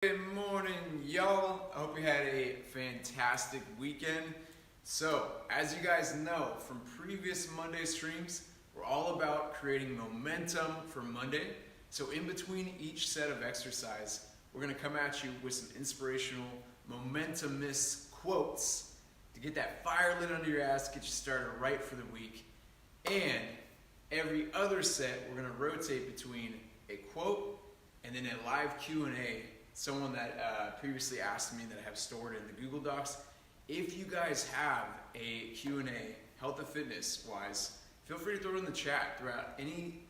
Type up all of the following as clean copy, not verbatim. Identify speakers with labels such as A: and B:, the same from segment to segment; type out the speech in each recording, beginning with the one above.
A: Good morning, y'all. I hope you had a fantastic weekend. So, as you guys know from previous Monday streams, we're all about creating momentum for Monday. So, in between each set of exercise, we're going to come at you with some inspirational, momentumous quotes to get that fire lit under your ass, get you started right for the week. And every other set, we're going to rotate between a quote and then a live Q&A. Someone that previously asked me that I have stored in the Google Docs. If you guys have a Q&A, health and fitness wise, feel free to throw it in the chat throughout any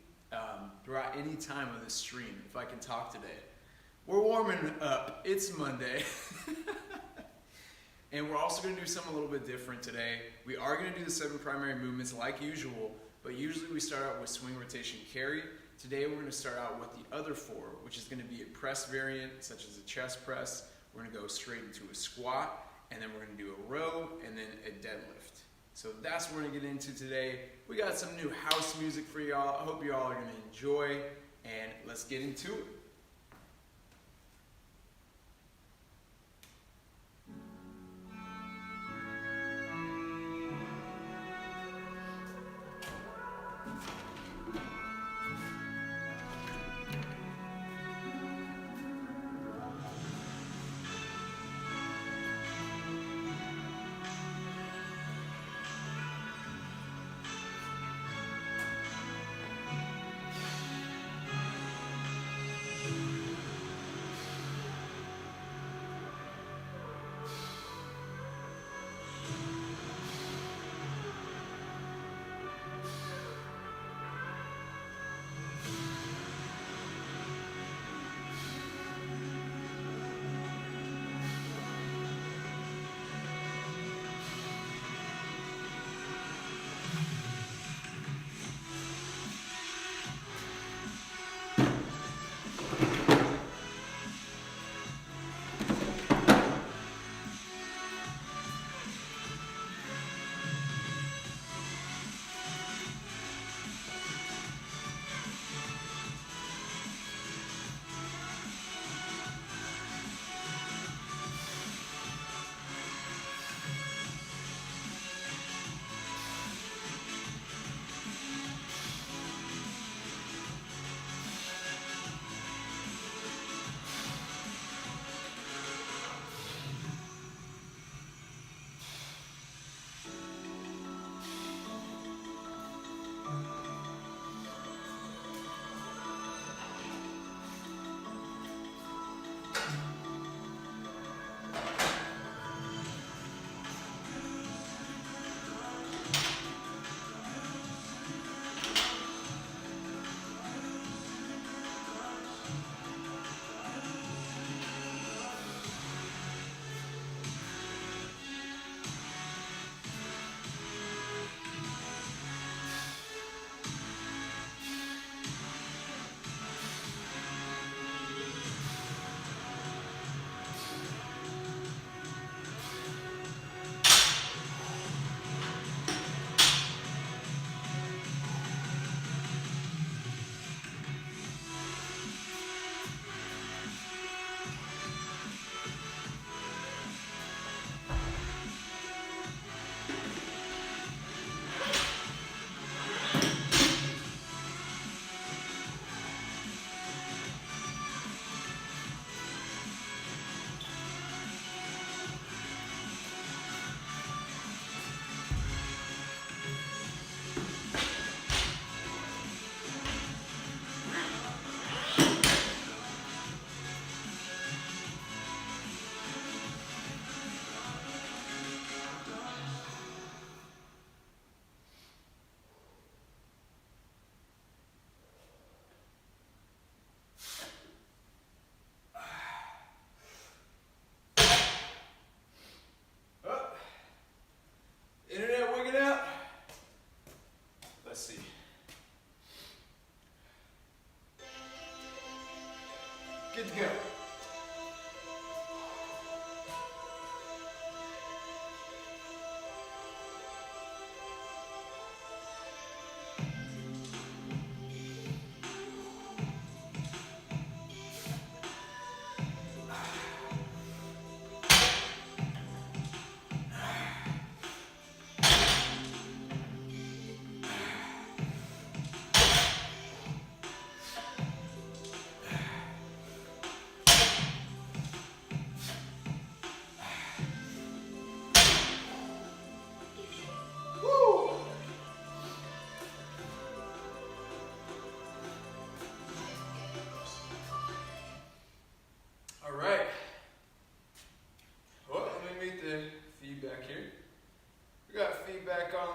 A: time of this stream if I can talk today. We're warming up. It's Monday. And we're also going to do something a little bit different today. We are going to do the 7 primary movements like usual, but usually we start out with swing, rotation, carry. Today we're going to start out with the other 4, which is going to be a press variant, such as a chest press. We're going to go straight into a squat, and then we're going to do a row, and then a deadlift. So that's what we're going to get into today. We got some new house music for y'all. I hope y'all are going to enjoy, and let's get into it.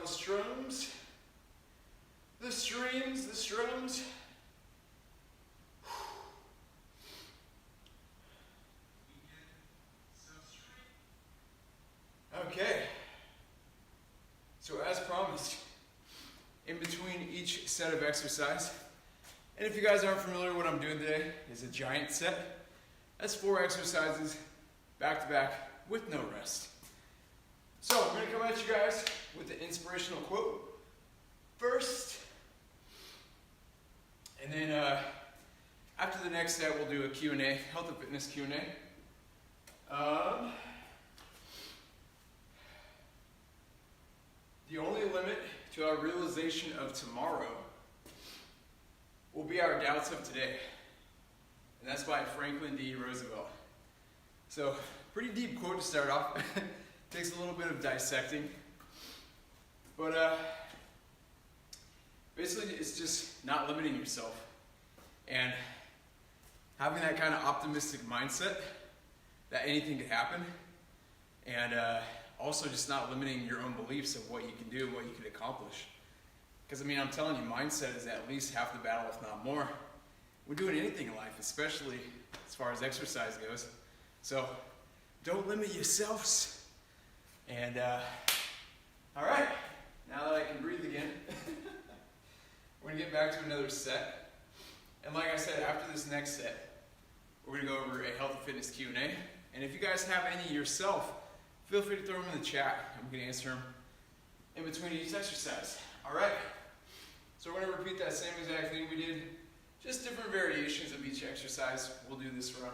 A: the strums, the streams, the strums. Okay, so as promised, in between each set of exercise, and if you guys aren't familiar, what I'm doing today is a giant set. That's 4 exercises back to back with no rest. So I'm going to come at you guys with the inspirational quote first, and then after the next set we'll do a Q&A, health and fitness Q&A. The only limit to our realization of tomorrow will be our doubts of today. And that's by Franklin D. Roosevelt. So, pretty deep quote to start off. Takes a little bit of dissecting. But basically it's just not limiting yourself. And having that kind of optimistic mindset that anything could happen. And also just not limiting your own beliefs of what you can do, what you can accomplish. Because I mean, I'm telling you, mindset is at least half the battle, if not more. We're doing anything in life, especially as far as exercise goes. So don't limit yourselves. And all right, now that I can breathe again, we're gonna get back to another set. And like I said, after this next set, we're gonna go over a health and fitness Q&A. And if you guys have any yourself, feel free to throw them in the chat. I'm going to answer them in between each exercise. All right. So we're going to repeat that same exact thing we did, just different variations of each exercise. We'll do this run.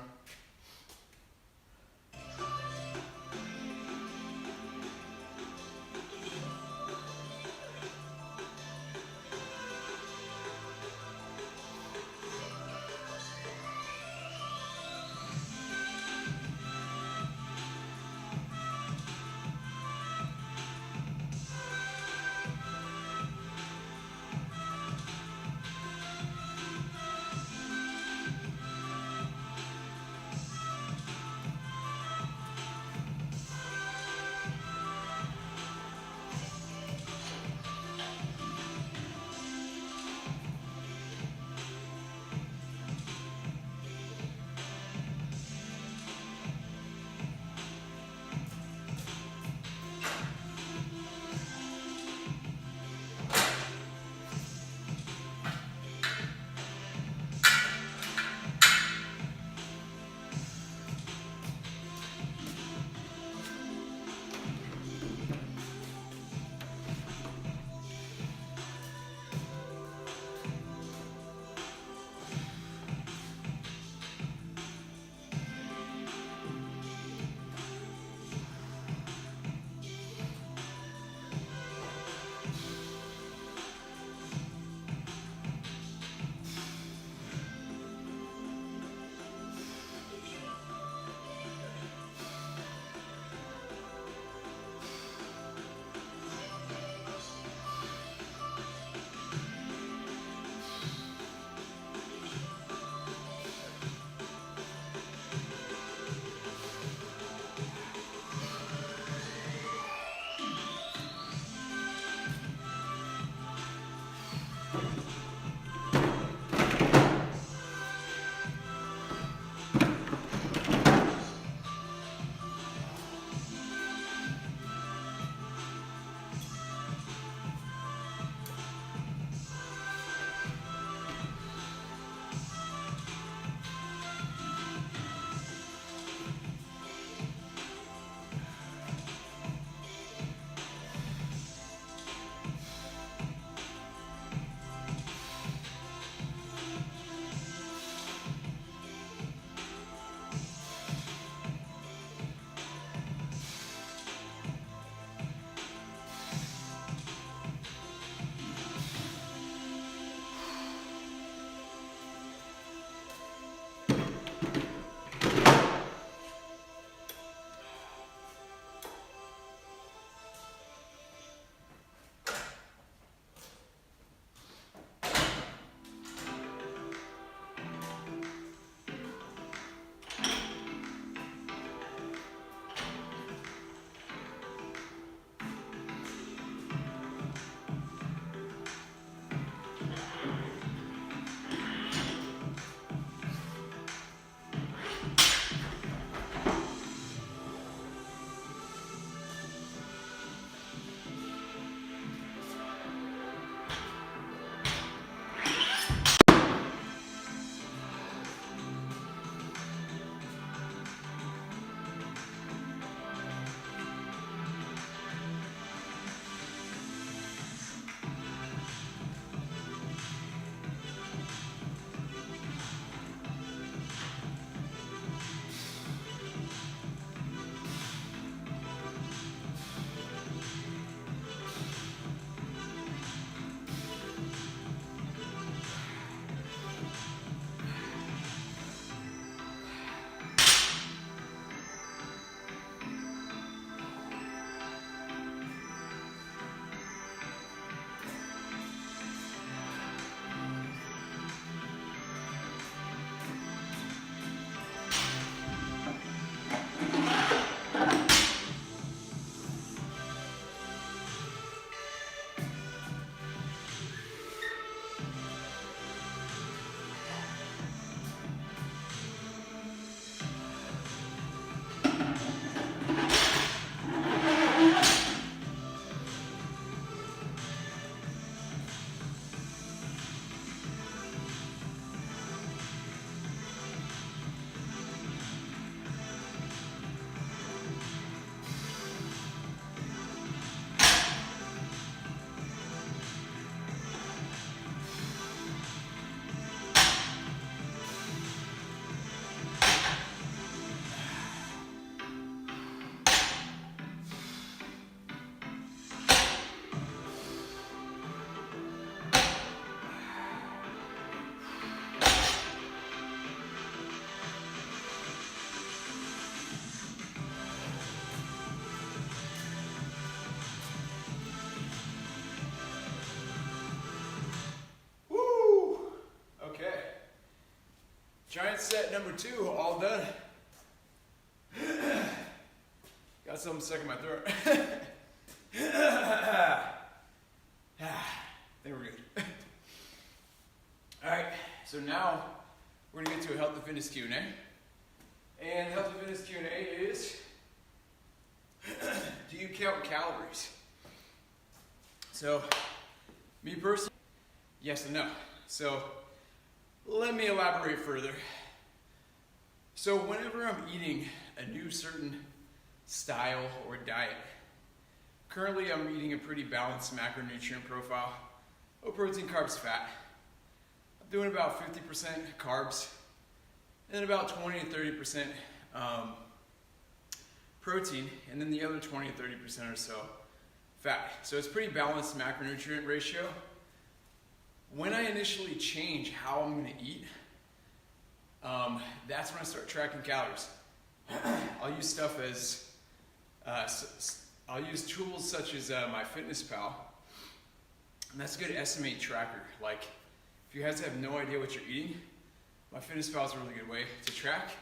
A: Giant set number 2, all done. Got something stuck in my throat. I think we're good. Alright, so now we're going to get to a health and fitness Q&A. And health and fitness Q&A is, do you count calories? So, me personally, yes and no. So, let me elaborate further. So whenever I'm eating a new certain style or diet, currently I'm eating a pretty balanced macronutrient profile, low protein, carbs, fat. I'm doing about 50% carbs, and about 20 to 30% protein, and then the other 20 to 30% or so fat. So it's pretty balanced macronutrient ratio. When I initially change how I'm going to eat, that's when I start tracking calories. I'll use stuff as, I'll use tools such as MyFitnessPal, and that's a good estimate tracker. Like, if you guys have no idea what you're eating, MyFitnessPal is a really good way to track.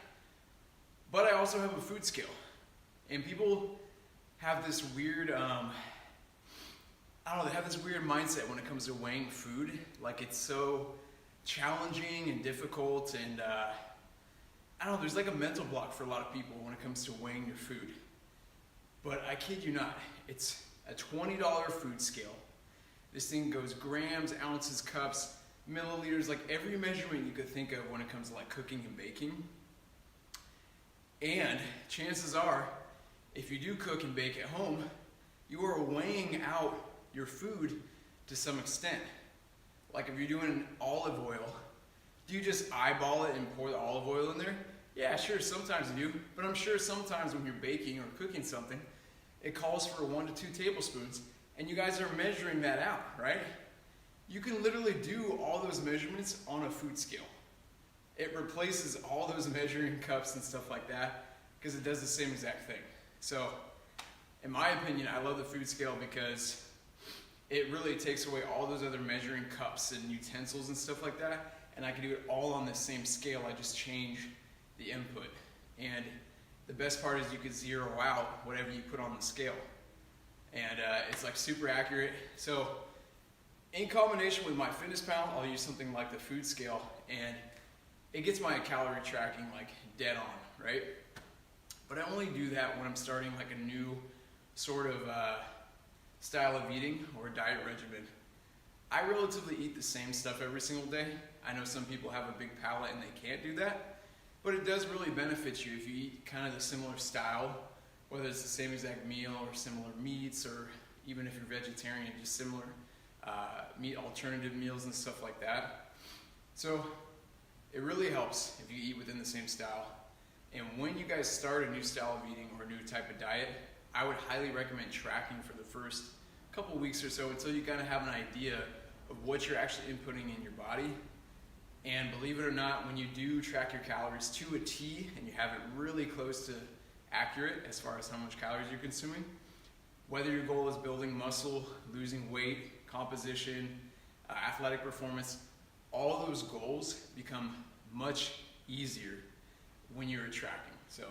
A: But I also have a food scale, and people have this weird, they have this weird mindset when it comes to weighing food. Like, it's so challenging and difficult, and there's like a mental block for a lot of people when it comes to weighing your food. But I kid you not, it's a $20 food scale. This thing goes grams, ounces, cups, milliliters, like every measurement you could think of when it comes to like cooking and baking. And chances are, if you do cook and bake at home, you are weighing out your food to some extent. Like if you're doing olive oil, do you just eyeball it and pour the olive oil in there? Yeah, sure, sometimes you do, but I'm sure sometimes when you're baking or cooking something, it calls for 1 to 2 tablespoons, and you guys are measuring that out, right? You can literally do all those measurements on a food scale. It replaces all those measuring cups and stuff like that because it does the same exact thing. So, in my opinion, I love the food scale because it really takes away all those other measuring cups and utensils and stuff like that, and I can do it all on the same scale. I just change the input. And the best part is you can zero out whatever you put on the scale. And it's like super accurate. So in combination with MyFitnessPal, I'll use something like the food scale, and it gets my calorie tracking like dead on, right? But I only do that when I'm starting like a new sort of style of eating or a diet regimen. I relatively eat the same stuff every single day. I know some people have a big palate and they can't do that, but it does really benefit you if you eat kind of the similar style, whether it's the same exact meal or similar meats, or even if you're vegetarian, just similar meat alternative meals and stuff like that. So it really helps if you eat within the same style. And when you guys start a new style of eating or a new type of diet, I would highly recommend tracking for the first couple weeks or so until you kind of have an idea of what you're actually inputting in your body. And believe it or not, when you do track your calories to a T and you have it really close to accurate as far as how much calories you're consuming, whether your goal is building muscle, losing weight, composition, athletic performance, all those goals become much easier when you're tracking. So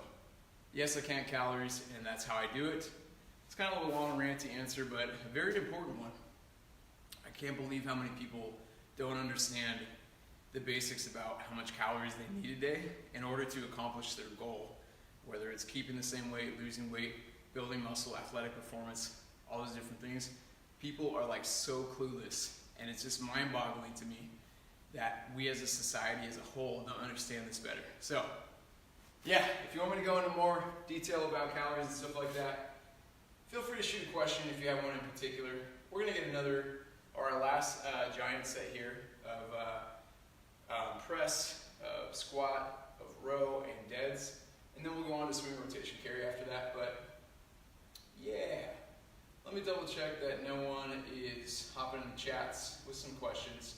A: yes, I count calories, and that's how I do it. It's kind of a long, ranty answer, but a very important one. I can't believe how many people don't understand the basics about how much calories they need a day in order to accomplish their goal, whether it's keeping the same weight, losing weight, building muscle, athletic performance, all those different things. People are like so clueless, and it's just mind-boggling to me that we as a society as a whole don't understand this better. So yeah, if you want me to go into more detail about calories and stuff like that, feel free to shoot a question if you have one in particular. We're going to get our last giant set here of press, of squat, of row, and deads. And then we'll go on to swing rotation carry after that. But yeah, let me double check that no one is hopping in the chats with some questions.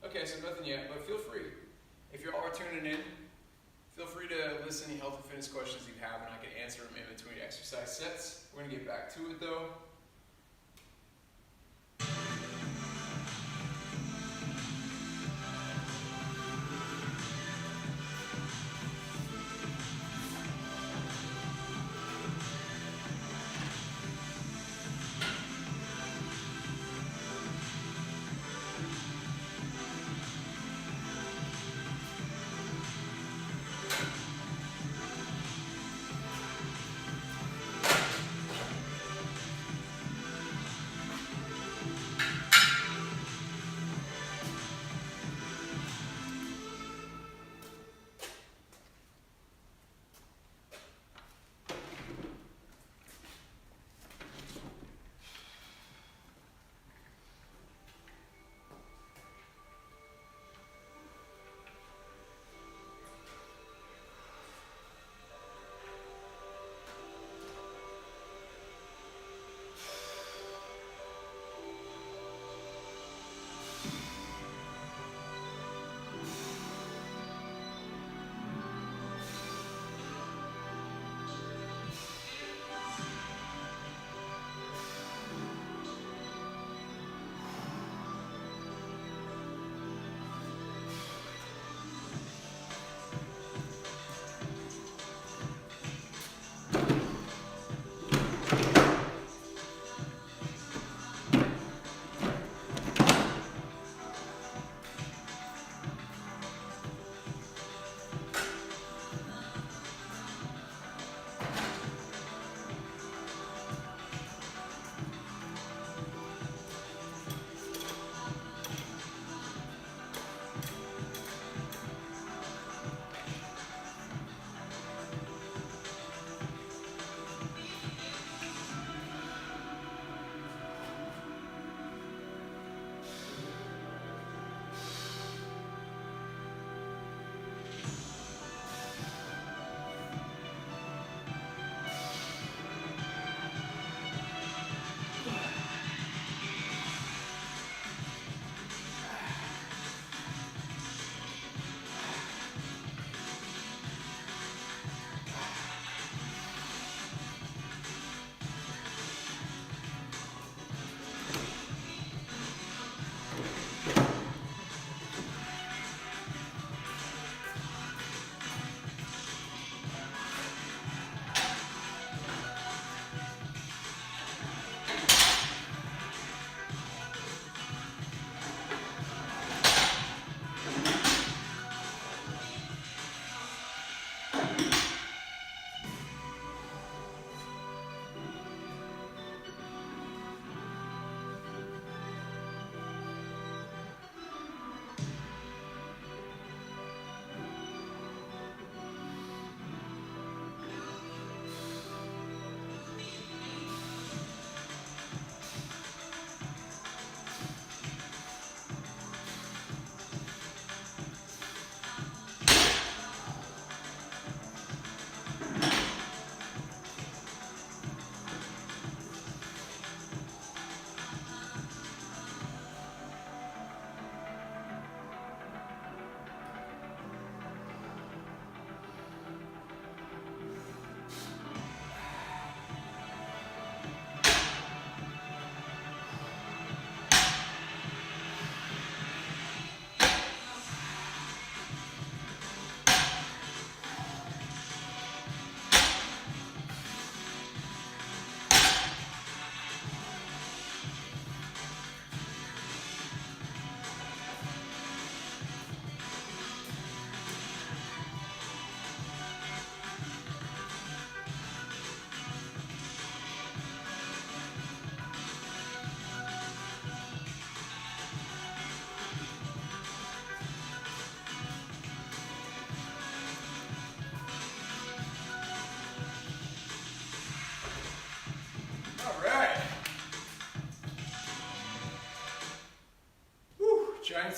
A: Okay, so nothing yet, but feel free. If you are tuning in, feel free to list any health and fitness questions you have, and I can answer them in between exercise sets. We're going to get back to it though.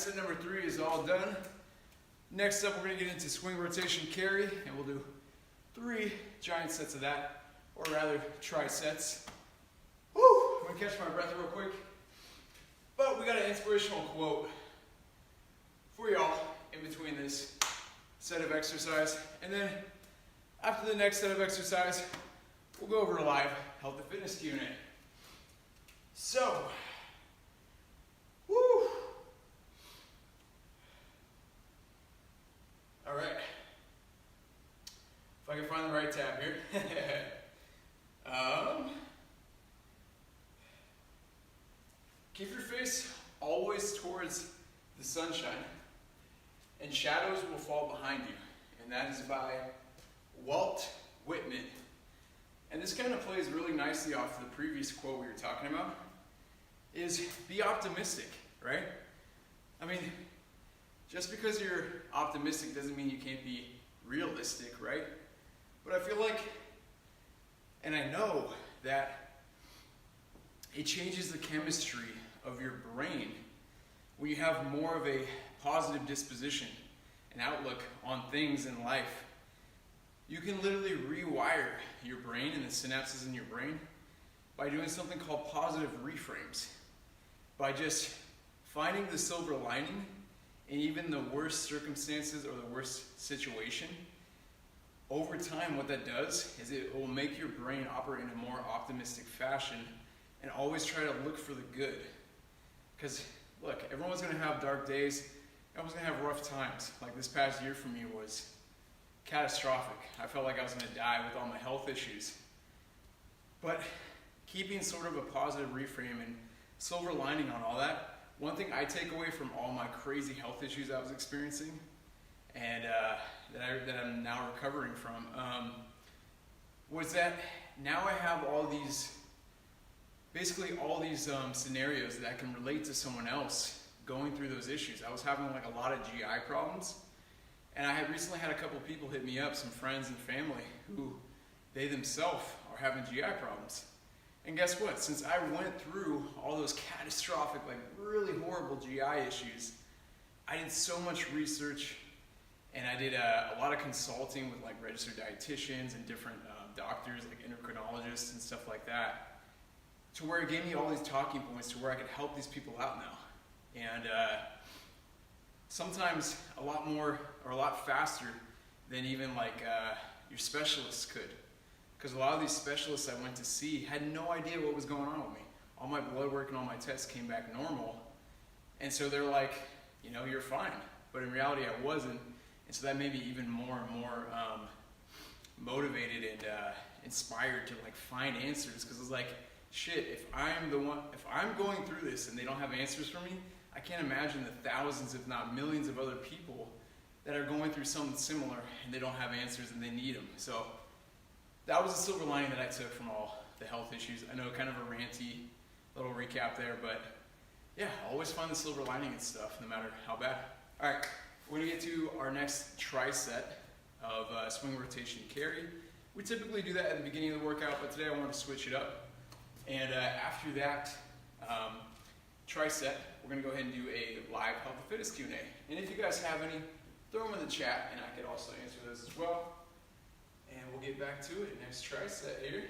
A: set number 3 is all done. Next up, we're going to get into swing rotation carry, and we'll do 3 giant sets of that, or rather tri-sets. Woo! I'm going to catch my breath real quick. But we got an inspirational quote for y'all in between this set of exercise. And then after the next set of exercise, we'll go over a live health and fitness Q&A. So, woo! All right. If I can find the right tab here. Keep your face always towards the sunshine, and shadows will fall behind you. And that is by Walt Whitman. And this kind of plays really nicely off the previous quote we were talking about, is be optimistic, right? I mean, just because you're optimistic doesn't mean you can't be realistic, right? But I feel like, and I know that it changes the chemistry of your brain when you have more of a positive disposition and outlook on things in life. You can literally rewire your brain and the synapses in your brain by doing something called positive reframes. By just finding the silver lining in even the worst circumstances or the worst situation. Over time, what that does is it will make your brain operate in a more optimistic fashion and always try to look for the good. Because, look, everyone's going to have dark days. Everyone's going to have rough times. Like this past year for me was catastrophic. I felt like I was going to die with all my health issues. But keeping sort of a positive reframe and silver lining on all that, one thing I take away from all my crazy health issues I was experiencing and that I'm now recovering from was that now I have all these scenarios that I can relate to someone else going through those issues. I was having like a lot of GI problems, and I had recently had a couple people hit me up, some friends and family, who they themselves are having GI problems. And guess what? Since I went through all those catastrophic, like really horrible GI issues, I did so much research, and I did a lot of consulting with like registered dietitians and different doctors, like endocrinologists and stuff like that, to where it gave me all these talking points to where I could help these people out now. And sometimes a lot more or a lot faster than even like your specialists could. Because a lot of these specialists I went to see had no idea what was going on with me. All my blood work and all my tests came back normal. And so they're like, you know, you're fine. But in reality, I wasn't. And so that made me even more and more motivated and inspired to like find answers. Because it's like, shit, if I'm going through this and they don't have answers for me, I can't imagine the thousands, if not millions of other people that are going through something similar and they don't have answers and they need them. So that was a silver lining that I took from all the health issues. I know kind of a ranty little recap there, but yeah, always find the silver lining and stuff, no matter how bad. All right, we're gonna get to our next tri-set of swing rotation carry. We typically do that at the beginning of the workout, but today I wanted to switch it up. And after that tri-set, we're gonna go ahead and do a live health and fitness Q&A. And if you guys have any, throw them in the chat, and I could also answer those as well. And we'll get back to it next tri-set here.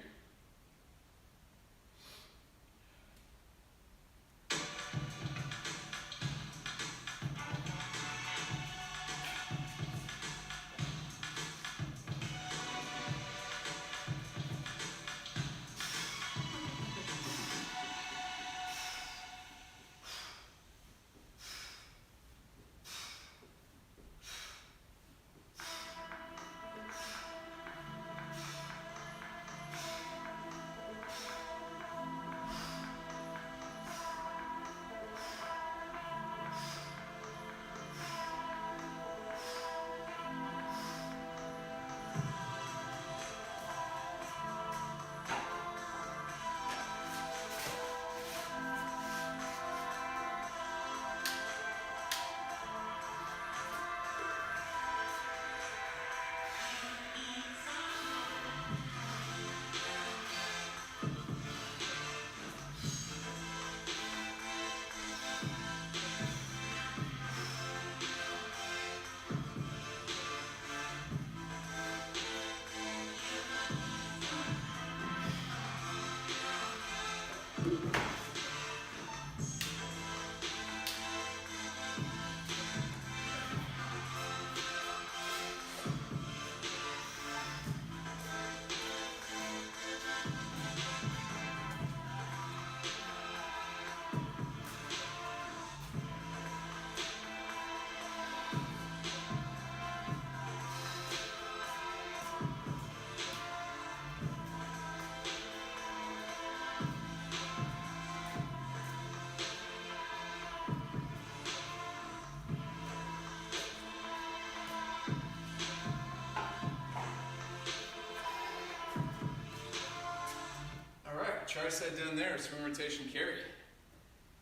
A: tricep down there, swing rotation carry.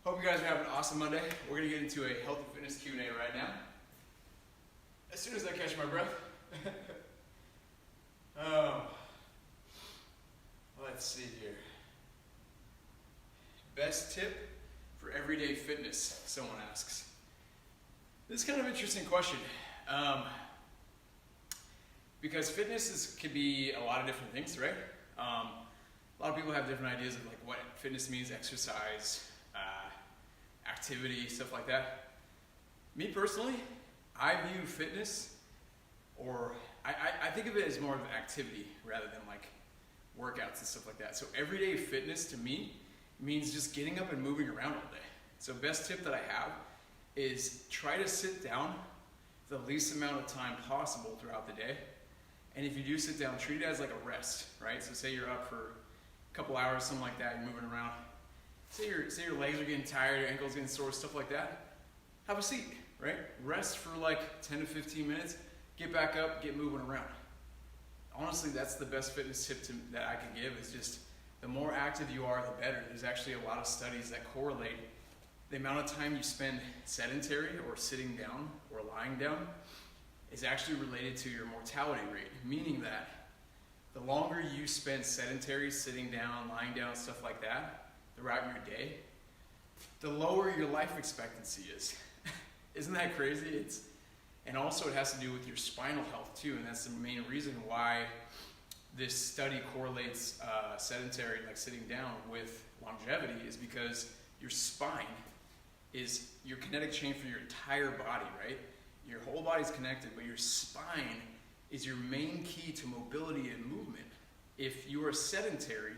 A: Hope you guys are having an awesome Monday. We're gonna get into a healthy fitness Q&A right now. As soon as I catch my breath. Oh, let's see here. Best tip for everyday fitness, someone asks. This is kind of an interesting question. Because fitness can be a lot of different things, right? A lot of people have different ideas of like what fitness means, exercise, activity, stuff like that. Me personally, I view fitness, or I think of it as more of an activity rather than like workouts and stuff like that. So everyday fitness to me means just getting up and moving around all day. So best tip that I have is try to sit down the least amount of time possible throughout the day. And if you do sit down, treat it as like a rest, right? So say you're up for a couple hours, something like that, you're moving around. Say your legs are getting tired, your ankles getting sore, stuff like that. Have a seat, right? Rest for like 10 to 15 minutes, get back up, get moving around. Honestly, that's the best fitness tip that I can give, is just the more active you are, the better. There's actually a lot of studies that correlate the amount of time you spend sedentary or sitting down or lying down is actually related to your mortality rate, meaning that the longer you spend sedentary, sitting down, lying down, stuff like that, throughout your day, the lower your life expectancy is. Isn't that crazy? And also it has to do with your spinal health too, and that's the main reason why this study correlates sedentary, like sitting down, with longevity, is because your spine is your kinetic chain for your entire body, right? Your whole body's connected, but your spine is your main key to mobility and movement. If you are sedentary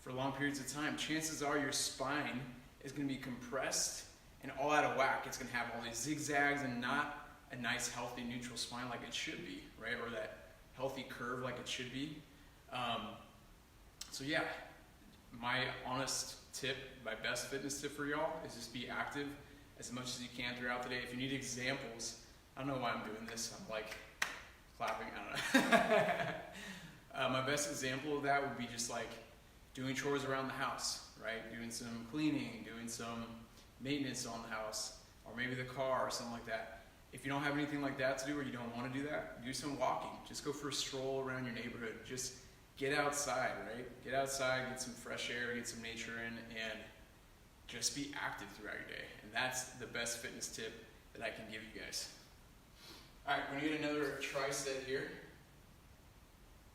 A: for long periods of time, chances are your spine is going to be compressed and all out of whack. It's going to have all these zigzags and not a nice, healthy, neutral spine like it should be, right? Or that healthy curve like it should be. So yeah, my honest tip, my best fitness tip for y'all is just be active as much as you can throughout the day. If you need examples, I don't know why I'm doing this. I'm like clapping, I don't know. My best example of that would be just like doing chores around the house, right? Doing some cleaning, doing some maintenance on the house, or maybe the car or something like that. If you don't have anything like that to do, or you don't want to do that, do some walking. Just go for a stroll around your neighborhood. Just get outside, right? Get outside, get some fresh air, get some nature in, and just be active throughout your day. And that's the best fitness tip that I can give you guys. All right, we're gonna get another tri-set here.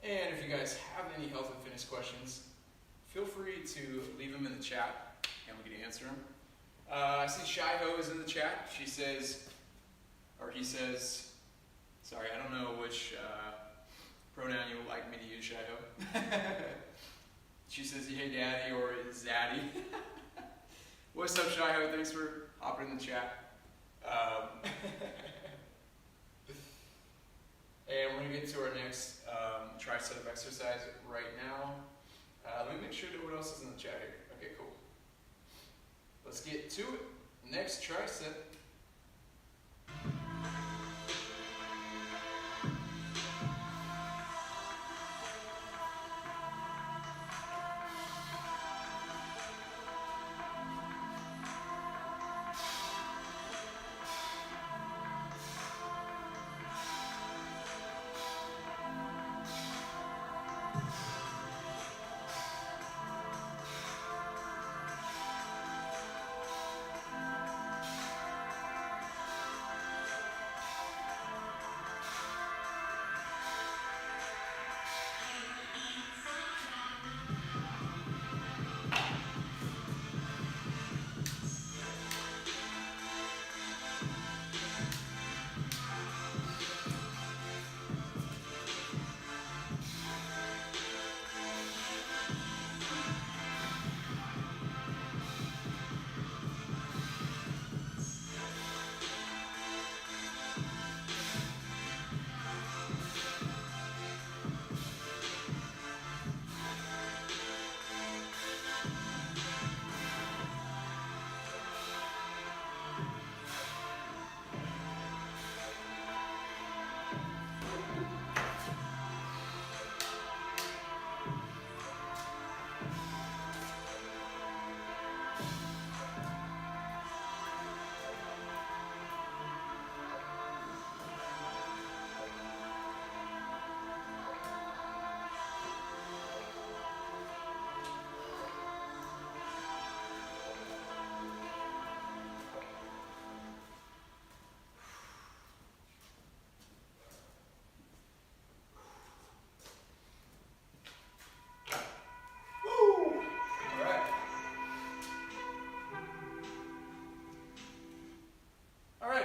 A: And if you guys have any health and fitness questions, feel free to leave them in the chat, and we can answer them. I see Shai-Ho is in the chat. She says, or he says, sorry, I don't know which pronoun you would like me to use, Shai-Ho. She says, hey daddy, or zaddy. What's up, Shai-Ho? Thanks for hopping in the chat. And we're gonna get to our next tricep exercise right now. Let me make sure that what else is in the chat here. Okay, cool. Let's get to it. Next tricep.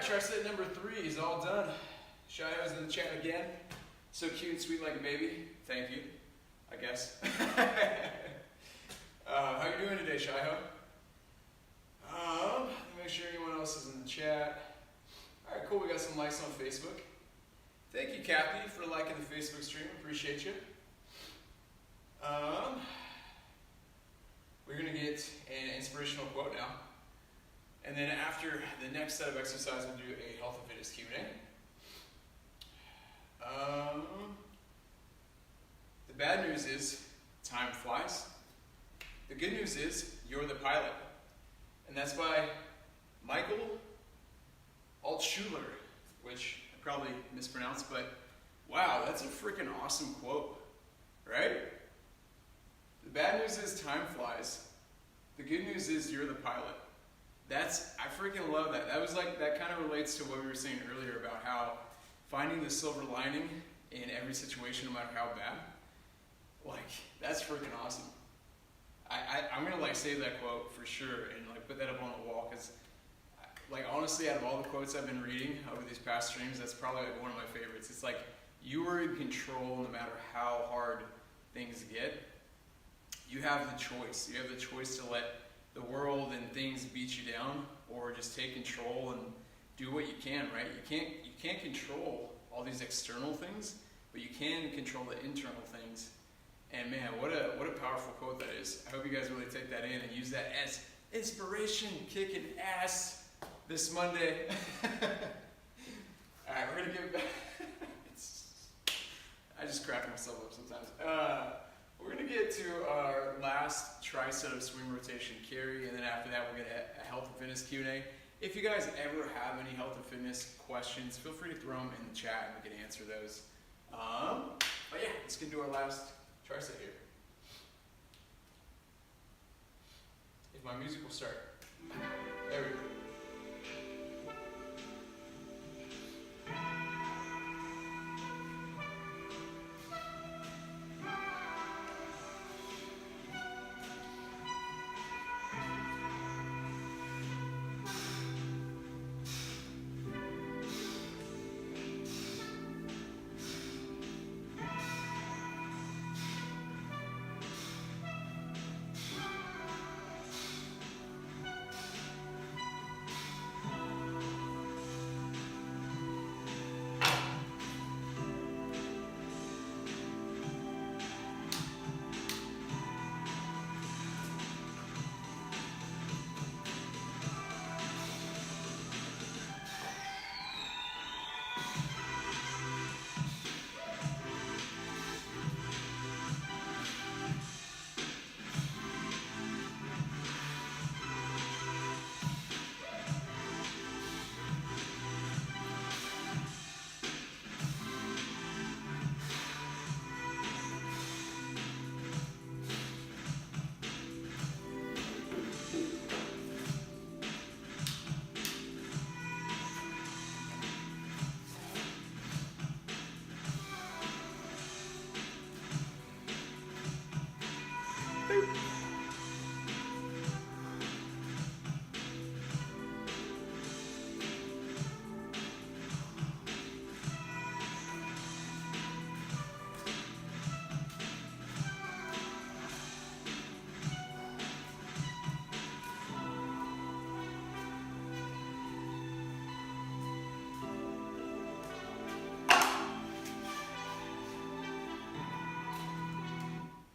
A: right, try set number 3 is all done. Shiho's in the chat again. So cute and sweet like a baby. Thank you, I guess. How you doing today, Shiho? Let me make sure anyone else is in the chat. All right, cool. We got some likes on Facebook. Thank you, Kathy, for liking the Facebook stream. Appreciate you. We're going to get an inspirational quote now. And then after the next set of exercises, we'll do a health and fitness Q&A. The bad news is time flies. The good news is you're the pilot. And that's by Michael Altschuler, which I probably mispronounced, but wow, that's a freaking awesome quote, right? The bad news is time flies. The good news is you're the pilot. I freaking love that. That kind of relates to what we were saying earlier about how finding the silver lining in every situation, no matter how bad, that's freaking awesome. I'm gonna save that quote for sure and put that up on the wall, because honestly, out of all the quotes I've been reading over these past streams, that's probably one of my favorites. It's you are in control no matter how hard things get. You have the choice. You have the choice to let the world and things beat you down, or just take control and do what you can, right? You can't control all these external things, but you can control the internal things. And man, what a powerful quote that is. I hope you guys really take that in and use that as inspiration, kicking ass this Monday. All right, we're gonna get back. I just crack myself up sometimes. We're gonna get to our last tri-set of swing rotation carry, and then after that we'll get a health and fitness Q&A. If you guys ever have any health and fitness questions, feel free to throw them in the chat and we can answer those. But yeah, let's get to our last tri-set here. If my music will start. There we go.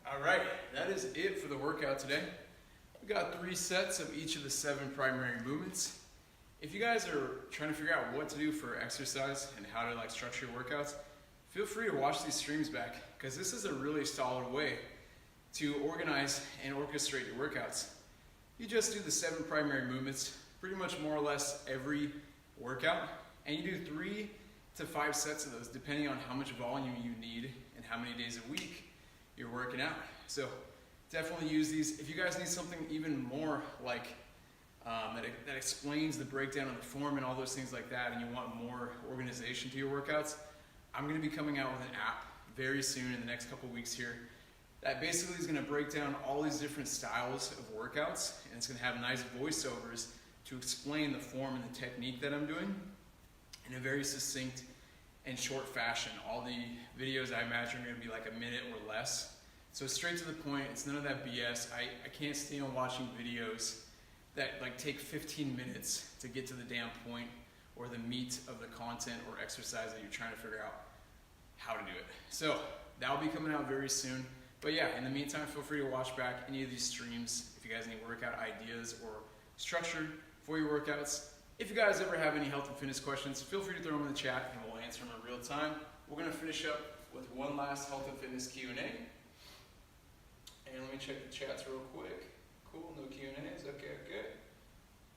A: Alright, that is it for the workout today. We got 3 sets of each of the 7 primary movements. If you guys are trying to figure out what to do for exercise and how to structure your workouts, feel free to watch these streams back, because this is a really solid way to organize and orchestrate your workouts. You just do the 7 primary movements pretty much more or less every workout, and you do 3 to 5 sets of those depending on how much volume you need and how many days a week you're working out. So definitely use these. If you guys need something even more that explains the breakdown of the form and all those things like that, and you want more organization to your workouts, I'm going to be coming out with an app very soon in the next couple weeks here that basically is going to break down all these different styles of workouts, and it's going to have nice voiceovers to explain the form and the technique that I'm doing. in a very succinct and short fashion. All the videos I imagine are going to be like a minute or less. So straight to the point, it's none of that BS. I can't stand watching videos that like take 15 minutes to get to the damn point or the meat of the content or exercise that you're trying to figure out how to do it. So that'll be coming out very soon. But yeah, in the meantime, feel free to watch back any of these streams if you guys need workout ideas or structure for your workouts. If you guys ever have any health and fitness questions, feel free to throw them in the chat and we'll answer them in real time. We're going to finish up with one last health and fitness Q&A. And let me check the chats real quick. Cool, no Q&As. Okay, good.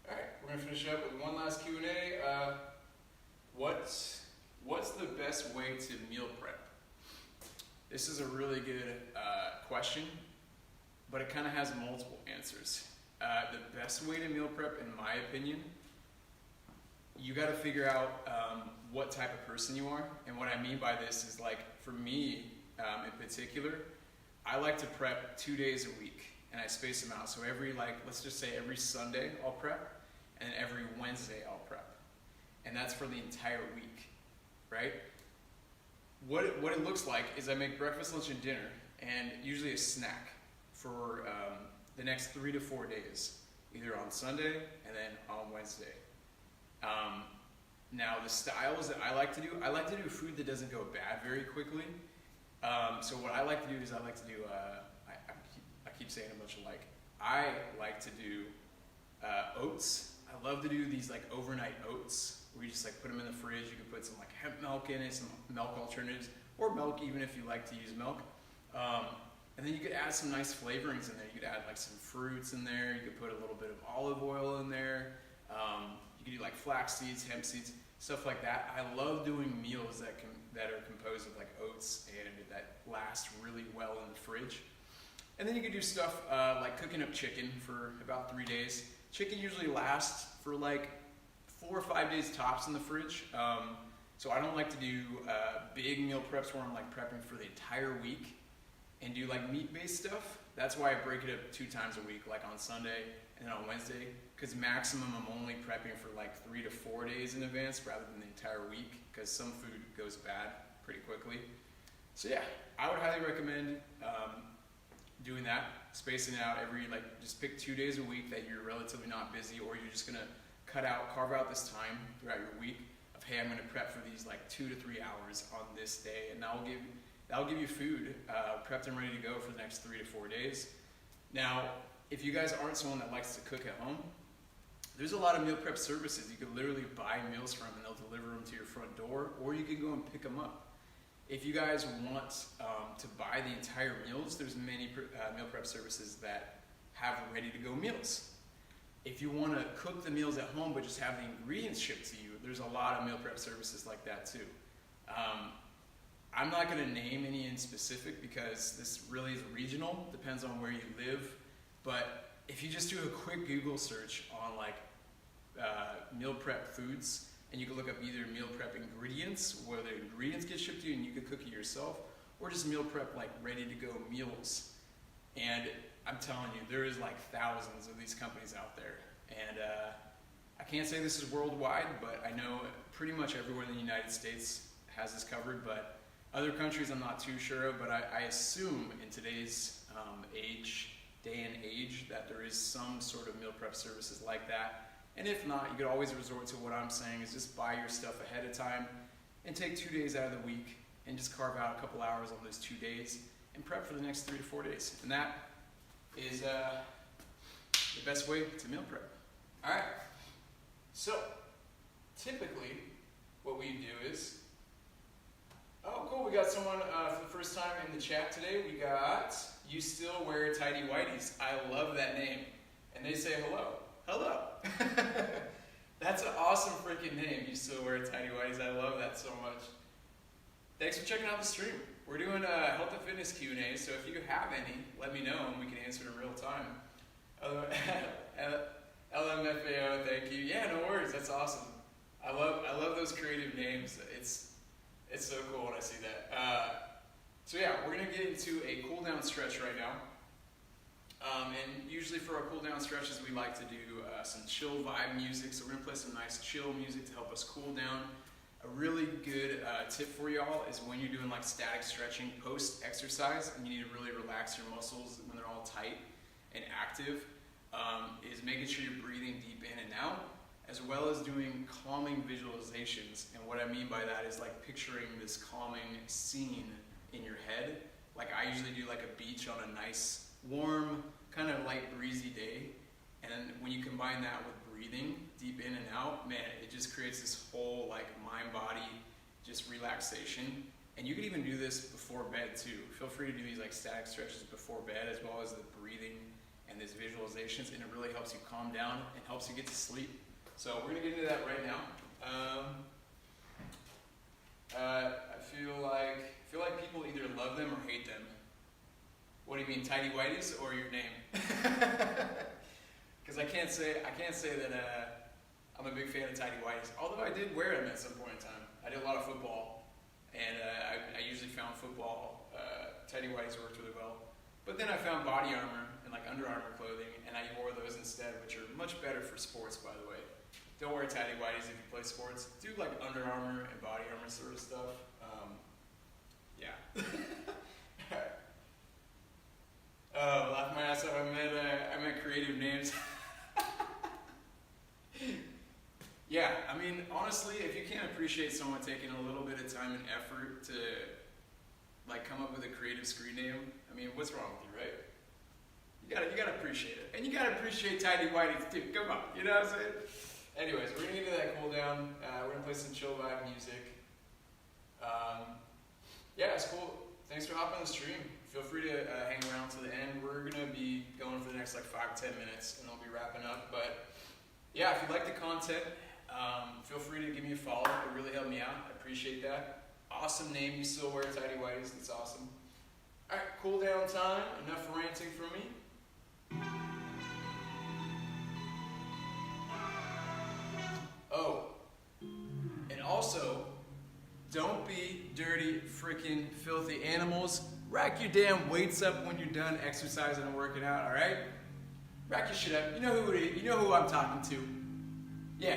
A: All right, we're going to finish up with one last Q&A. What's the best way to meal prep? This is a really good question, but it kind of has multiple answers. The best way to meal prep, in my opinion, you got to figure out what type of person you are. And what I mean by this is, like, for me in particular, I like to prep 2 days a week, and I space them out. So every, like, let's just say every Sunday I'll prep, and every Wednesday I'll prep. And that's for the entire week, right? What it looks like is I make breakfast, lunch, and dinner, and usually a snack for the next 3 to 4 days, either on Sunday and then on Wednesday. Now the styles that I like to do food that doesn't go bad very quickly. So what I like to do is I I keep saying a bunch of like, I like to do oats. I love to do these like overnight oats where you just like put them in the fridge. You can put some like hemp milk in it, some milk alternatives, or milk even if you like to use milk. And then you could add some nice flavorings in there. You could add like some fruits in there. You could put a little bit of olive oil in there. You could do like flax seeds, hemp seeds, stuff like that. I love doing meals that are composed of like oats and that last really well in the fridge. And then you could do stuff like cooking up chicken for about 3 days. Chicken usually lasts for like 4 or 5 days tops in the fridge. So I don't like to do big meal preps where I'm like prepping for the entire week and do like meat-based stuff. That's why I break it up 2 times a week, like on Sunday and then on Wednesday, because maximum I'm only prepping for like 3 to 4 days in advance rather than the entire week, because some food goes bad pretty quickly. So yeah, I would highly recommend doing that, spacing out just pick 2 days a week that you're relatively not busy, or you're just gonna carve out this time throughout your week of, hey, I'm gonna prep for these like 2 to 3 hours on this day, and that'll give you food prepped and ready to go for the next 3 to 4 days. Now, if you guys aren't someone that likes to cook at home, there's a lot of meal prep services you could literally buy meals from and they'll deliver them to your front door, or you can go and pick them up. If you guys want to buy the entire meals, there's many meal prep services that have ready-to-go meals. If you want to cook the meals at home but just have the ingredients shipped to you, there's a lot of meal prep services like that too. I'm not going to name any in specific because this really is regional, depends on where you live. But if you just do a quick Google search on like meal prep foods, and you can look up either meal prep ingredients, where the ingredients get shipped to you and you can cook it yourself, or just meal prep like ready to go meals. And I'm telling you, there is like thousands of these companies out there. And I can't say this is worldwide, but I know pretty much everywhere in the United States has this covered, but other countries I'm not too sure of, but I assume in today's day and age, that there is some sort of meal prep services like that. And if not, you could always resort to what I'm saying, is just buy your stuff ahead of time and take 2 days out of the week and just carve out a couple hours on those 2 days and prep for the next 3 to 4 days. And that is the best way to meal prep. All right. So typically what we do is, oh cool, we got someone for the first time in the chat today. We got You Still Wear Tidy Whities. I love that name. And they say hello. Hello. That's an awesome freaking name. You Still Wear Tidy Whities. I love that so much. Thanks for checking out the stream. We're doing a health and fitness Q&A, so if you have any, let me know and we can answer it in real time. LMFAO, thank you. Yeah, no worries. That's awesome. I love those creative names. It's so cool when I see that. So yeah, we're gonna get into a cool down stretch right now. And usually for our cool down stretches, we like to do some chill vibe music. So we're gonna play some nice chill music to help us cool down. a really good tip for y'all is when you're doing like static stretching post-exercise and you need to really relax your muscles when they're all tight and active, is making sure you're breathing deep in and out, as well as doing calming visualizations. And what I mean by that is like picturing this calming scene in your head. Like I usually do like a beach on a nice, warm, kind of light breezy day. And then when you combine that with breathing deep in and out, man, it just creates this whole like mind-body just relaxation. And you can even do this before bed too. Feel free to do these like static stretches before bed, as well as the breathing and these visualizations, and it really helps you calm down and helps you get to sleep. So we're gonna get into that right now. I feel like people either love them or hate them. What do you mean, tidy whities or your name? Because I can't say that I'm a big fan of tidy whities. Although I did wear them at some point in time. I did a lot of football, and I usually found football tidy whities worked really well. But then I found body armor and like Under Armour clothing, and I wore those instead, which are much better for sports, by the way. Don't wear tidy whities if you play sports. Do like Under Armour and body armor sort of stuff. Yeah. Laugh my ass off. I meant creative names. Yeah, I mean, honestly, if you can't appreciate someone taking a little bit of time and effort to like come up with a creative screen name, I mean, what's wrong with you, right? You gotta appreciate it. And you gotta appreciate tidy whities too. Come on, you know what I'm saying? Anyways, we're gonna get into that cool down. We're gonna play some chill vibe music. Yeah, it's cool. Thanks for hopping on the stream. Feel free to hang around to the end. We're gonna be going for the next like 5-10 minutes, and I'll be wrapping up. But yeah, if you like the content, feel free to give me a follow. It really helped me out. I appreciate that. Awesome name. You still wear tidy whities. That's awesome. All right, cool down time. Enough ranting from me. Oh, and also, don't be dirty, freaking filthy animals. Rack your damn weights up when you're done exercising and working out, all right? Rack your shit up. You know who it is. You know who I'm talking to. Yeah.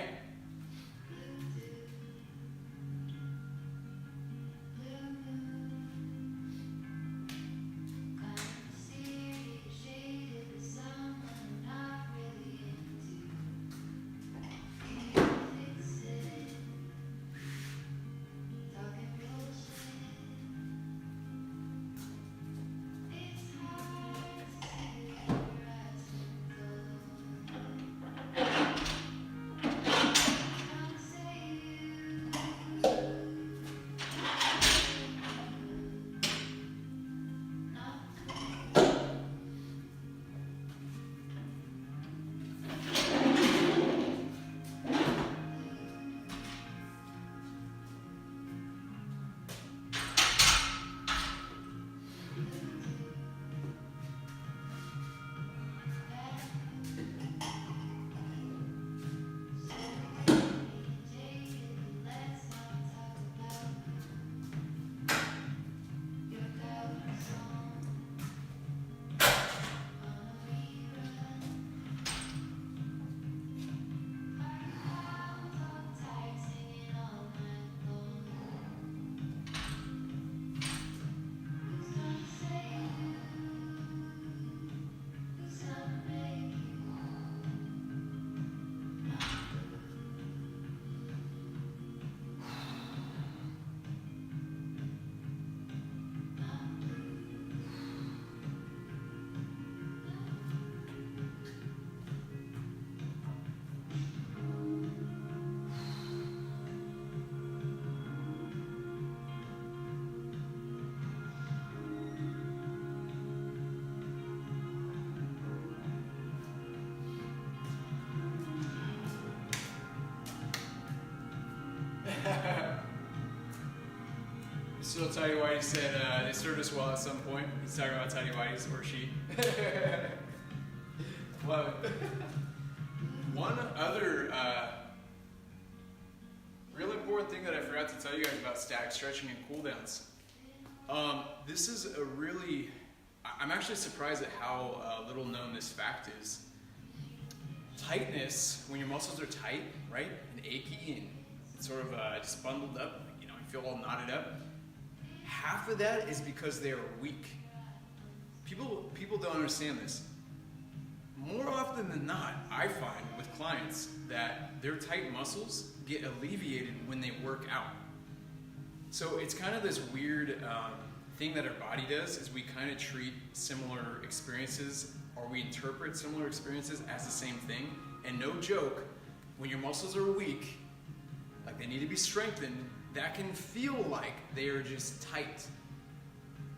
A: So Tidy Whitey said they served us well at some point. He's talking about Tidy Whitey's or she. Love it. One other real important thing that I forgot to tell you guys about static stretching and cool downs. This is a really, I'm actually surprised at how little known this fact is. Tightness, when your muscles are tight, right, and achy, and sort of just bundled up, you feel all knotted up. Half of that is because they are weak. People don't understand this. More often than not, I find with clients that their tight muscles get alleviated when they work out. So it's kind of this weird thing that our body does, is we kind of treat similar experiences, or we interpret similar experiences as the same thing. And no joke, when your muscles are weak, like they need to be strengthened, that can feel like they are just tight.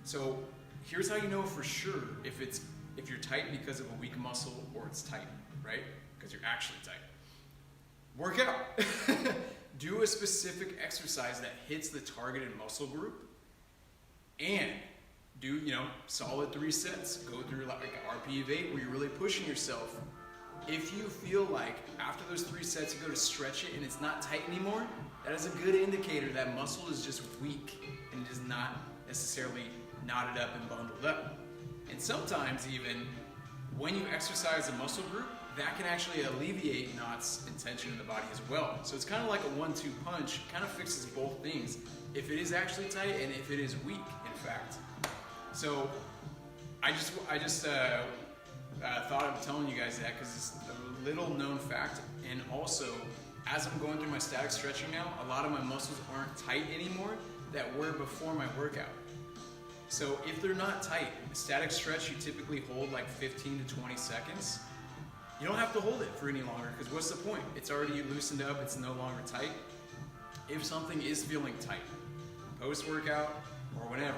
A: So here's how you know for sure if you're tight because of a weak muscle or it's tight, right? Because you're actually tight. Work out. Do a specific exercise that hits the targeted muscle group, and do, solid 3 sets. Go through like an RP of 8 where you're really pushing yourself. If you feel like after those 3 sets you go to stretch it and it's not tight anymore, that is a good indicator that muscle is just weak and it is not necessarily knotted up and bundled up. And sometimes even when you exercise a muscle group, that can actually alleviate knots and tension in the body as well. So it's kind of like a 1-2 punch, kind of fixes both things. If it is actually tight and if it is weak, in fact. So I just thought of telling you guys that because it's a little known fact. And also, as I'm going through my static stretching now, a lot of my muscles aren't tight anymore that were before my workout. So if they're not tight, static stretch you typically hold like 15 to 20 seconds. You don't have to hold it for any longer, because what's the point? It's already loosened up, it's no longer tight. If something is feeling tight, post-workout or whenever,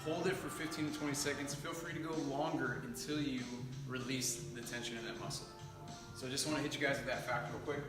A: hold it for 15 to 20 seconds. Feel free to go longer until you release the tension in that muscle. So I just want to hit you guys with that fact real quick.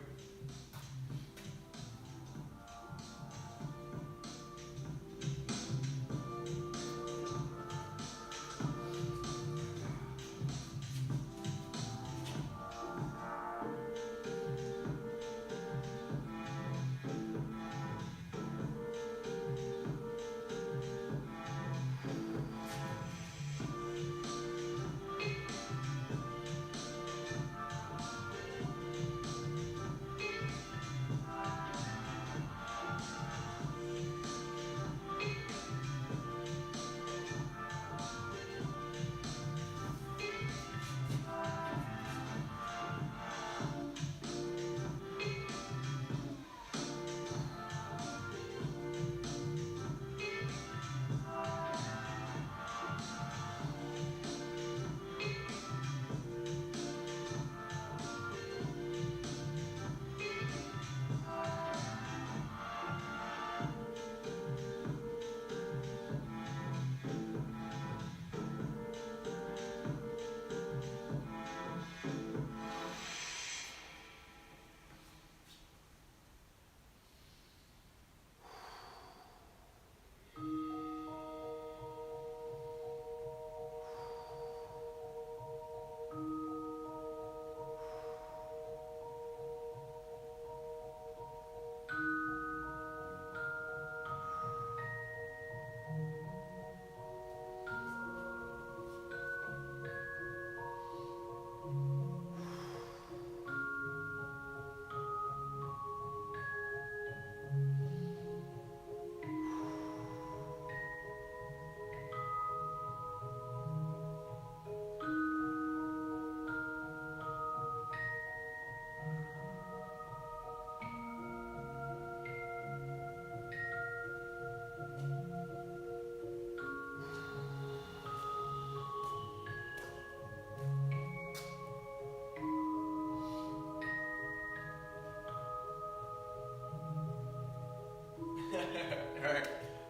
A: Alright,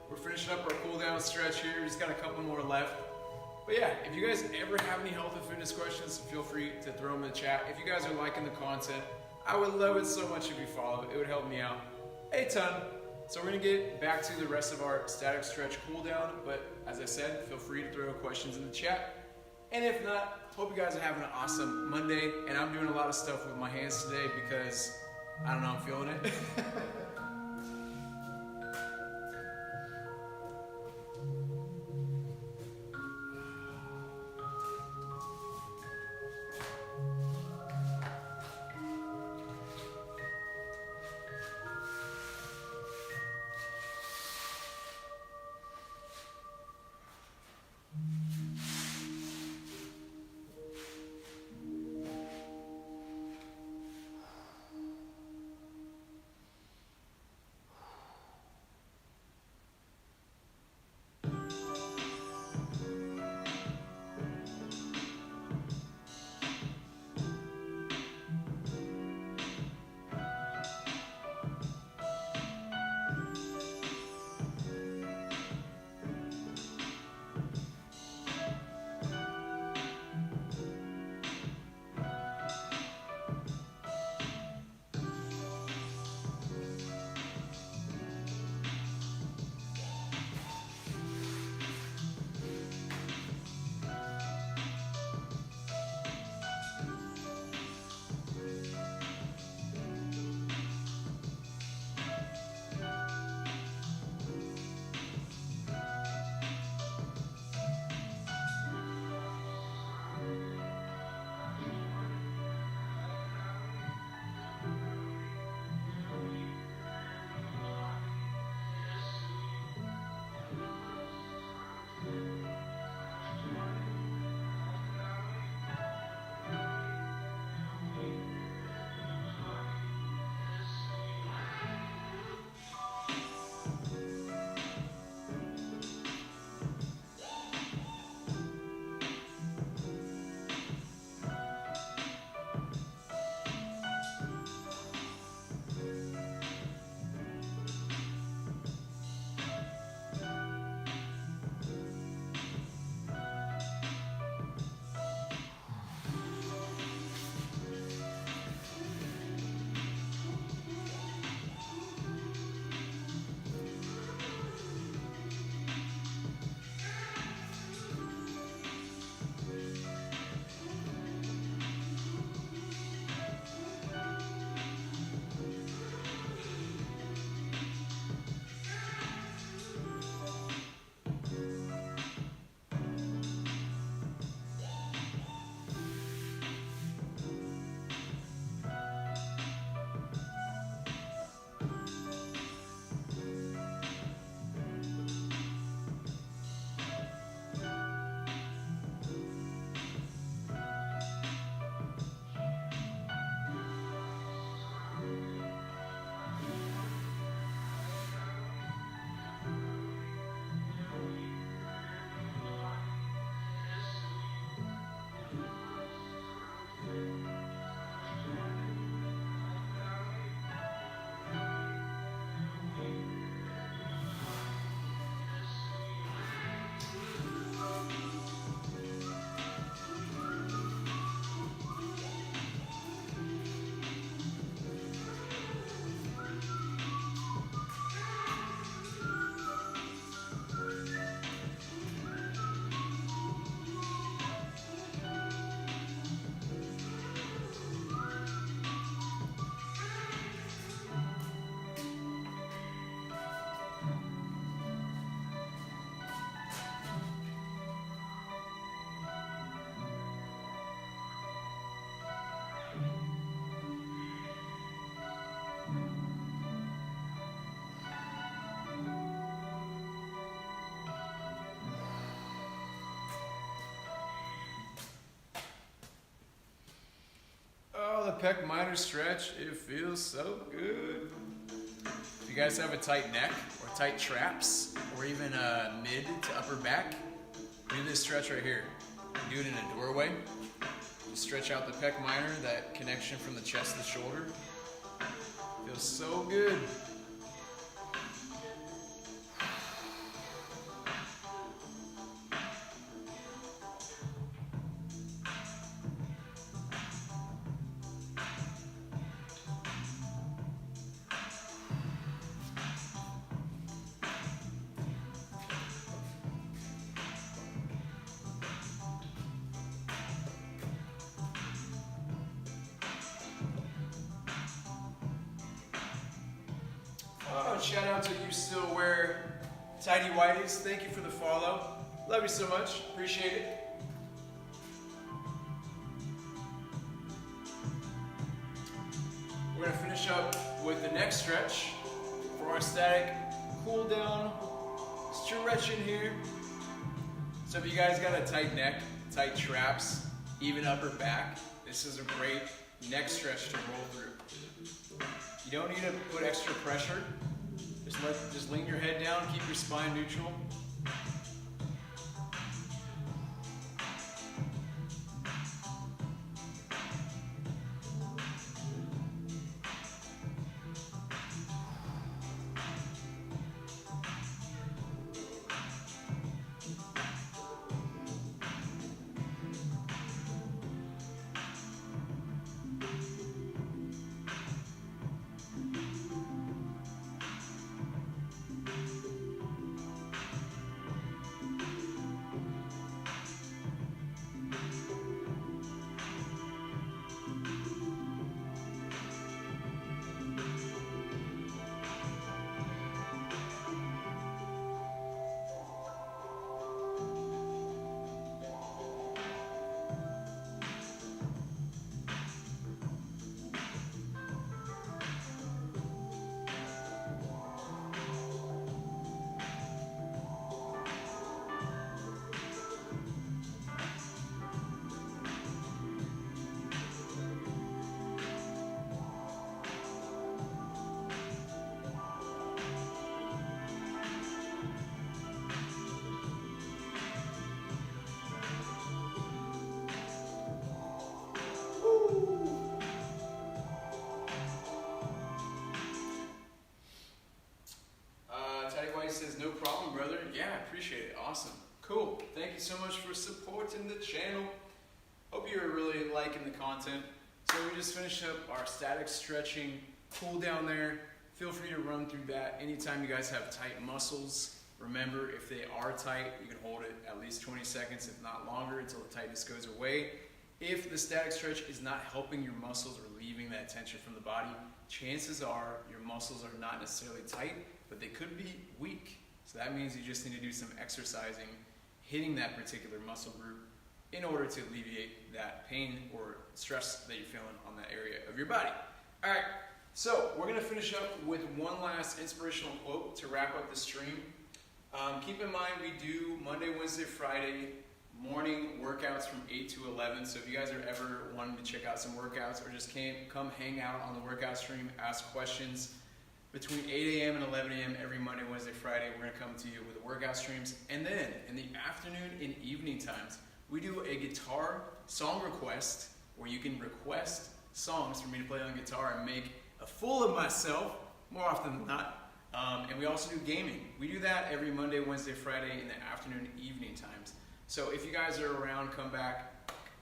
A: we're finishing up our cool down stretch here. Just got a couple more left. But yeah, if you guys ever have any health and fitness questions, feel free to throw them in the chat. If you guys are liking the content, I would love it so much if you follow. It would help me out a ton. So we're going to get back to the rest of our static stretch cool down. But as I said, feel free to throw questions in the chat. And if not, hope you guys are having an awesome Monday. And I'm doing a lot of stuff with my hands today because, I don't know, I'm feeling it. pec minor stretch. It feels so good. If you guys have a tight neck or tight traps or even mid to upper back, do this stretch right here. Do it in a doorway. Just stretch out the pec minor, that connection from the chest to the shoulder. Feels so good. Shout out to you still wear tidy whities. Thank you for the follow. Love you so much. Appreciate it. We're going to finish up with the next stretch for our static cool down stretch in here. So if you guys got a tight neck, tight traps, even upper back, this is a great neck stretch to roll through. You don't need to put extra pressure. Just lean your head down, keep your spine neutral. Says no problem, brother. Yeah, appreciate it. Awesome. Cool. Thank you so much for supporting the channel. Hope you're really liking the content. So we just finished up our static stretching cool down there. Feel free to run through that anytime you guys have tight muscles. Remember, if they are tight, you can hold it at least 20 seconds, if not longer, until the tightness goes away. If the static stretch is not helping your muscles relieving that tension from the body, chances are your muscles are not necessarily tight, but they could be weak. So that means you just need to do some exercising, hitting that particular muscle group in order to alleviate that pain or stress that you're feeling on that area of your body. All right, so we're gonna finish up with one last inspirational quote to wrap up the stream. Keep in mind we do Monday, Wednesday, Friday morning workouts from 8 to 11. So if you guys are ever wanting to check out some workouts or just come hang out on the workout stream, ask questions, between 8 a.m. and 11 a.m. every Monday, Wednesday, Friday, we're going to come to you with the workout streams. And then in the afternoon and evening times, we do a guitar song request where you can request songs for me to play on guitar and make a fool of myself more often than not. And we also do gaming. We do that every Monday, Wednesday, Friday in the afternoon and evening times. So if you guys are around, come back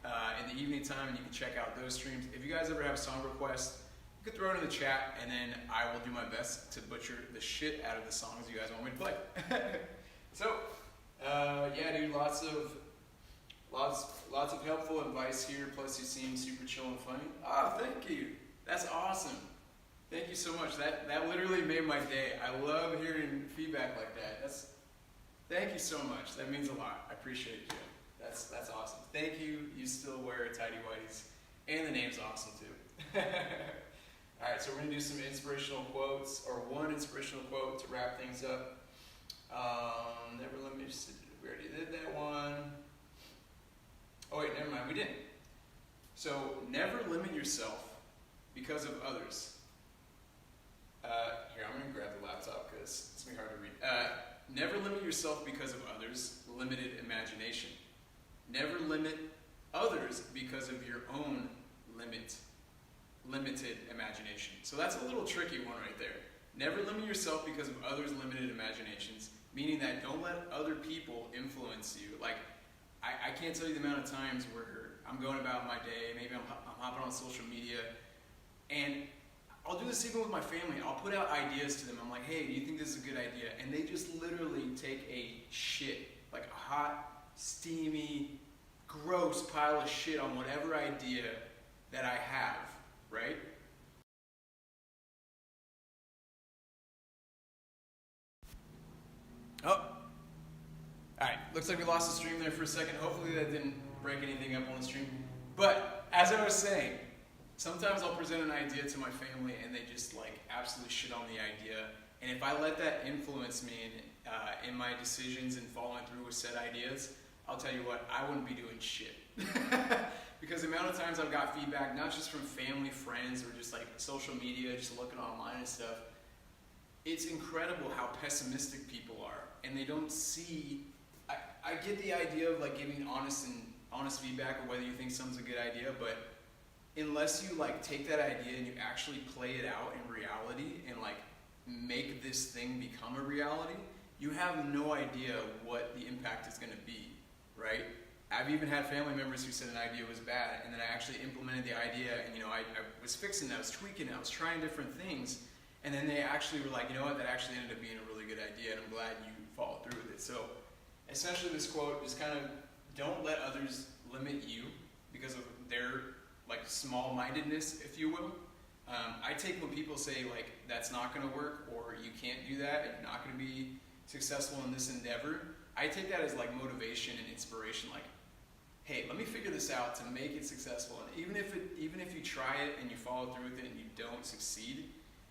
A: in the evening time and you can check out those streams. If you guys ever have a song request, you can throw it in the chat, and then I will do my best to butcher the shit out of the songs you guys want me to play. So, yeah, dude, lots of helpful advice here. Plus, you seem super chill and funny. Oh, thank you. That's awesome. Thank you so much. That literally made my day. I love hearing feedback like that. Thank you so much. That means a lot. I appreciate you. That's awesome. Thank you. You still wear tidy whities, and the name's awesome too. All right, so we're going to do some inspirational quotes, or one inspirational quote to wrap things up. Never let me just, we already did that one. Oh wait, never mind, we didn't. So never limit yourself because of others. Here, I'm going to grab the laptop because it's going to be hard to read. Never limit yourself because of others, limited imagination. Never limit others because of your own limited imagination. So that's a little tricky one right there. Never limit yourself because of others' limited imaginations, meaning that don't let other people influence you. Like, I can't tell you the amount of times where I'm going about my day, maybe I'm hopping on social media, and I'll do this even with my family. I'll put out ideas to them. I'm like, hey, do you think this is a good idea? And they just literally take a shit, like a hot, steamy, gross pile of shit on whatever idea that I have, right? Oh, alright, looks like we lost the stream there for a second. Hopefully that didn't break anything up on the stream. But, as I was saying, sometimes I'll present an idea to my family and they just like absolutely shit on the idea. And if I let that influence me in my decisions and following through with said ideas, I'll tell you what, I wouldn't be doing shit. Because the amount of times I've got feedback, not just from family, friends, or just like social media, just looking online and stuff, it's incredible how pessimistic people are. And they don't see, I get the idea of like giving honest feedback of whether you think something's a good idea, but unless you like take that idea and you actually play it out in reality and like make this thing become a reality, you have no idea what the impact is going to be, right? I've even had family members who said an idea was bad, and then I actually implemented the idea, and I was fixing it, I was tweaking it, I was trying different things, and then they actually were like, you know what, that actually ended up being a really good idea, and I'm glad you followed through with it. So essentially this quote is kind of, don't let others limit you because of their like small-mindedness, if you will. I take when people say like, that's not gonna work, or you can't do that, and you're not gonna be successful in this endeavor, I take that as like motivation and inspiration, like, hey, let me figure this out to make it successful. And even if you try it and you follow through with it and you don't succeed,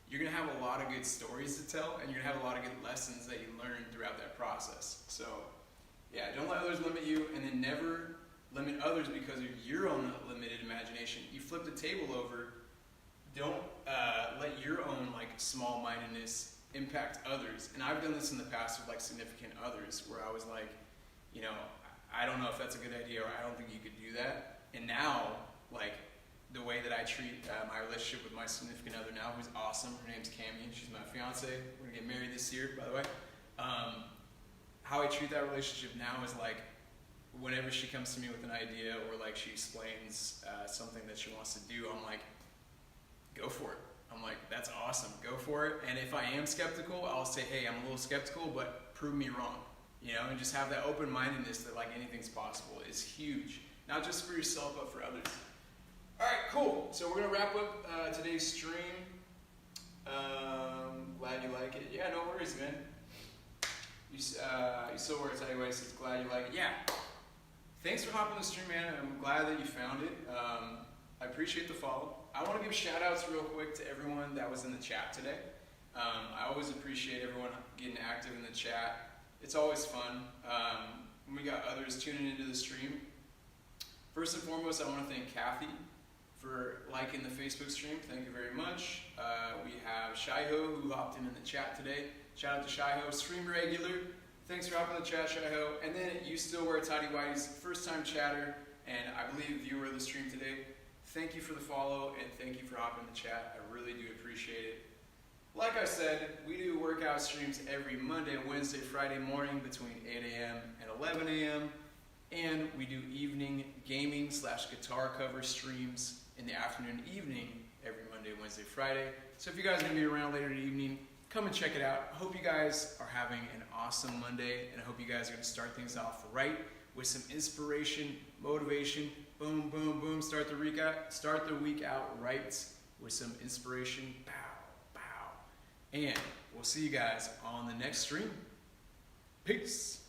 A: you're gonna have a lot of good stories to tell, and you're gonna have a lot of good lessons that you learn throughout that process. So yeah, don't let others limit you, and then never limit others because of your own limited imagination. You flip the table over, don't let your own like small-mindedness impact others. And I've done this in the past with like significant others where I was like, I don't know if that's a good idea, or I don't think you could do that. And now, like, the way that I treat my relationship with my significant other now, who's awesome, her name's Cammie, she's my fiance, we're gonna get married this year, by the way. How I treat that relationship now is like, whenever she comes to me with an idea, or like she explains something that she wants to do, I'm like, go for it. I'm like, that's awesome, go for it. And if I am skeptical, I'll say, hey, I'm a little skeptical, but prove me wrong. And just have that open-mindedness that like anything's possible is huge. Not just for yourself, but for others. All right, cool. So we're gonna wrap up today's stream. Glad you like it. Yeah, no worries, man. You still works anyway, so glad you like it. Yeah. Thanks for hopping on the stream, man. I'm glad that you found it. I appreciate the follow. I want to give shout outs real quick to everyone that was in the chat today. I always appreciate everyone getting active in the chat. It's always fun. When we got others tuning into the stream. First and foremost, I want to thank Kathy for liking the Facebook stream. Thank you very much. We have Shaiho who hopped in the chat today. Shout out to Shaiho, stream regular. Thanks for hopping in the chat, Shaiho. And then you still wear tidy whities, first time chatter, and I believe viewer of the stream today. Thank you for the follow, and thank you for hopping in the chat. I really do appreciate it. Like I said, we do workout streams every Monday, Wednesday, Friday morning between 8 a.m. and 11 a.m. And we do evening gaming / guitar cover streams in the afternoon and evening every Monday, Wednesday, Friday. So if you guys are going to be around later in the evening, come and check it out. I hope you guys are having an awesome Monday, and I hope you guys are going to start things off right with some inspiration, motivation, boom, boom, boom. Start the week out right with some inspiration. Pow, pow. And we'll see you guys on the next stream. Peace.